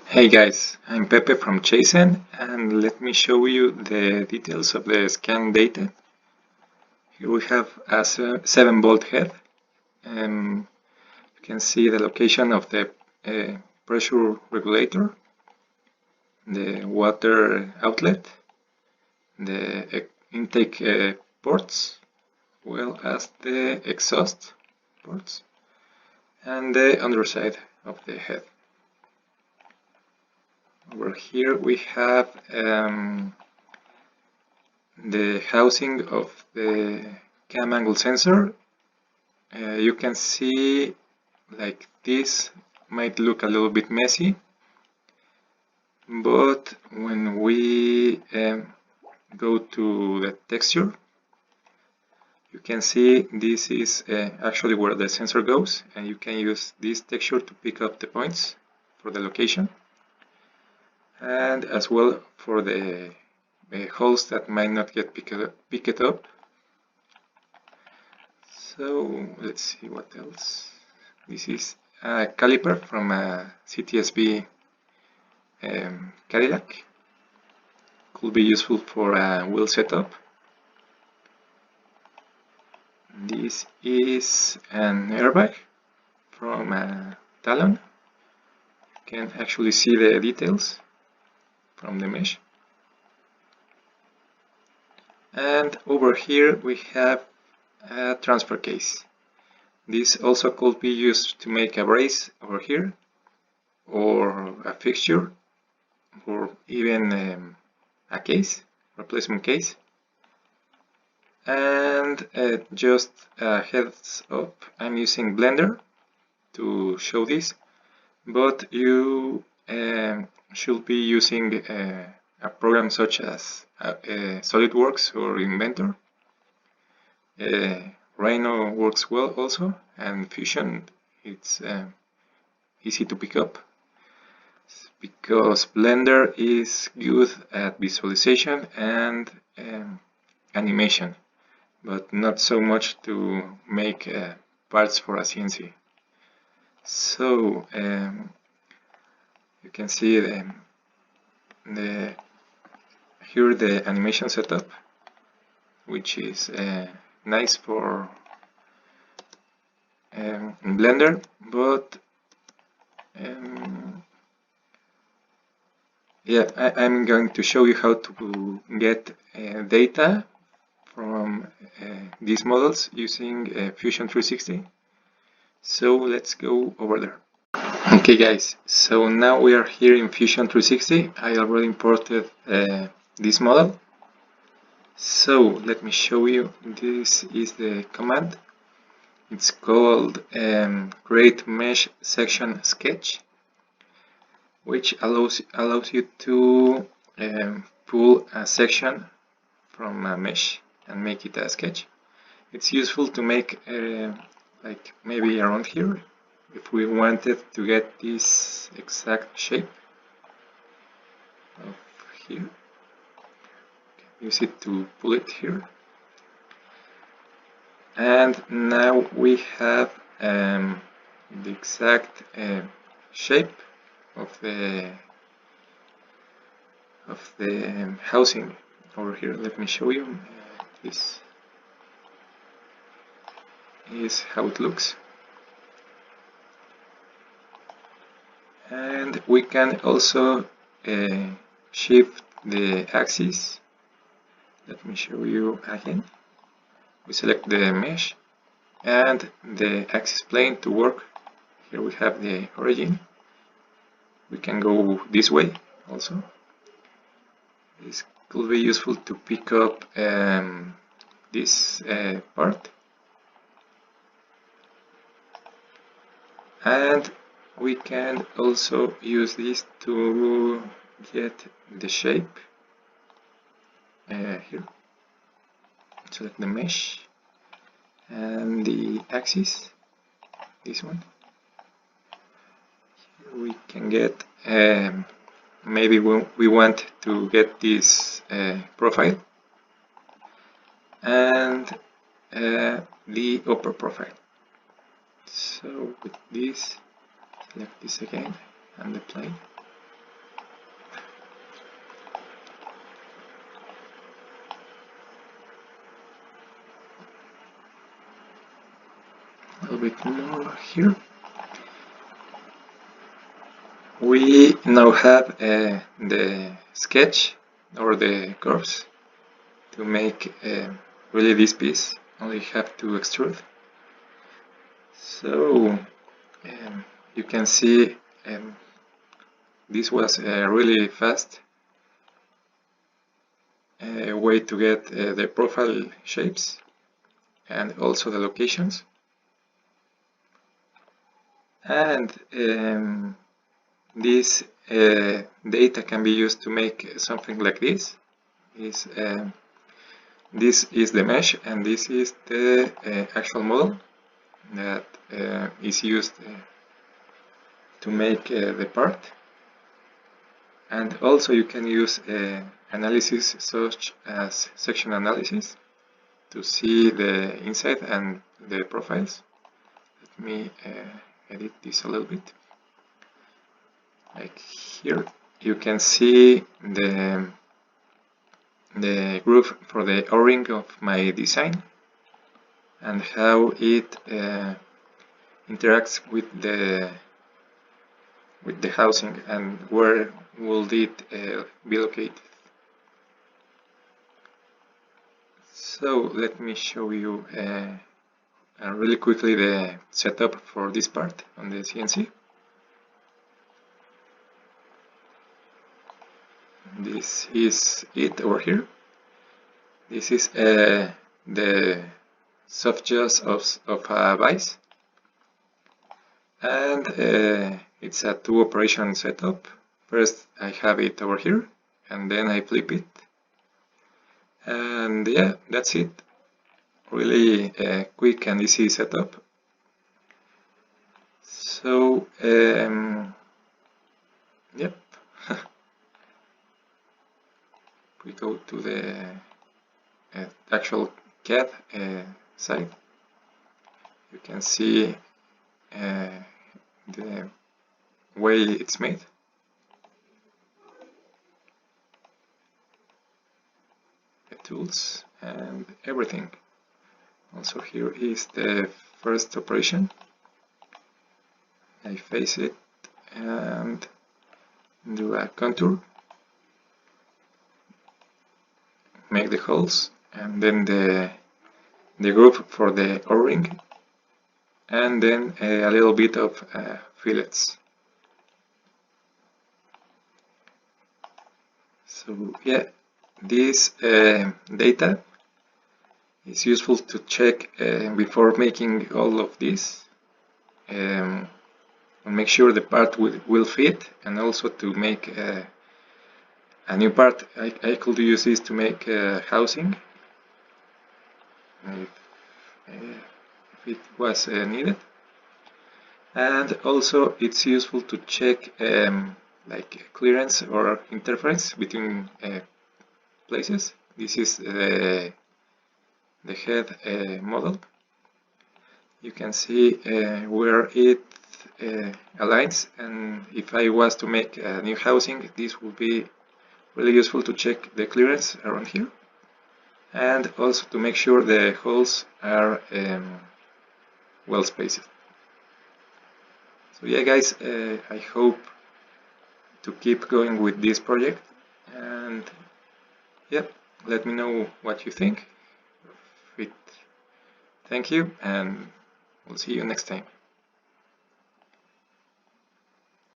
Hey guys, I'm Pepe from Chasen, and let me show you the details of the scan data. Here we have a 7-volt head. You can see the location of the pressure regulator, the water outlet, the intake ports, well as the exhaust ports, and the underside of the head. Over here we have the housing of the cam angle sensor. You can see like this might look a little bit messy, but when we go to the texture, you can see this is actually where the sensor goes, and you can use this texture to pick up the points for the location, and as well for the holes that might not get picked up. So let's see what else. This is a caliper from a CTSV Cadillac. Could be useful for a wheel setup. This is an airbag from a Talon. You can actually see the details from the mesh. And over here we have a transfer case. This also could be used to make a brace over here, or a fixture, or even a case, replacement case. And just a heads up, I'm using Blender to show this, but you should be using a program such as SolidWorks or Inventor. Rhino works well also, and Fusion, it's easy to pick up because Blender is good at visualization and animation, but not so much to make parts for a CNC. So you can see here the animation setup, which is nice for Blender, but yeah, I'm going to show you how to get data from these models using Fusion 360. So let's go over there. Okay guys, so now we are here in Fusion 360. I already imported this model. So let me show you. This is the command. It's called create mesh section sketch, which allows you to pull a section from a mesh and make it a sketch. It's useful to make like maybe around here if we wanted to get this exact shape of here. Use it to pull it here. And now we have the exact shape of the housing over here. Let me show you. This is how it looks. And we can also shift the axis. Let me show you again. We select the mesh and the axis plane to work. Here we have the origin. We can go this way also. This could be useful to pick up this part. And we can also use this to get the shape here. Select the mesh and the axis, this one. Here we can get maybe we want to get this profile and the upper profile. So with this, select this again and the plane. little bit more here. We now have the sketch or the curves to make really this piece. Only have to extrude. So you can see this was a really fast way to get the profile shapes and also the locations. And this data can be used to make something like this. This is the mesh, and this is the actual model that is used to make the part. And also you can use analysis such as section analysis to see the inside and the profiles. Let me edit this a little bit. Like here you can see the groove for the O-ring of my design and how it interacts with the housing and where will it be located. So let me show you really quickly the setup for this part on the CNC. This is it over here. This is the soft jaws of a vise, and it's a 2-operation setup. First I have it over here, and then I flip it, and yeah, that's it. Really quick and easy setup. So yep. We go to the actual CAD side. You can see the way it's made. The tools and everything. Also here is the first operation. I face it and do a contour. Make the holes, and then the groove for the O-ring, and then a little bit of fillets. So yeah, this data is useful to check before making all of this, and make sure the part will fit, and also to make a new part. I could use this to make housing if it was needed. And also it's useful to check like clearance or interference between places. This is the head model. You can see where it aligns, and if I was to make a new housing, this would be really useful to check the clearance around here, and also to make sure the holes are well spaced. So yeah guys, I hope to keep going with this project, and yep, let me know what you think. Thank you, and we'll see you next time.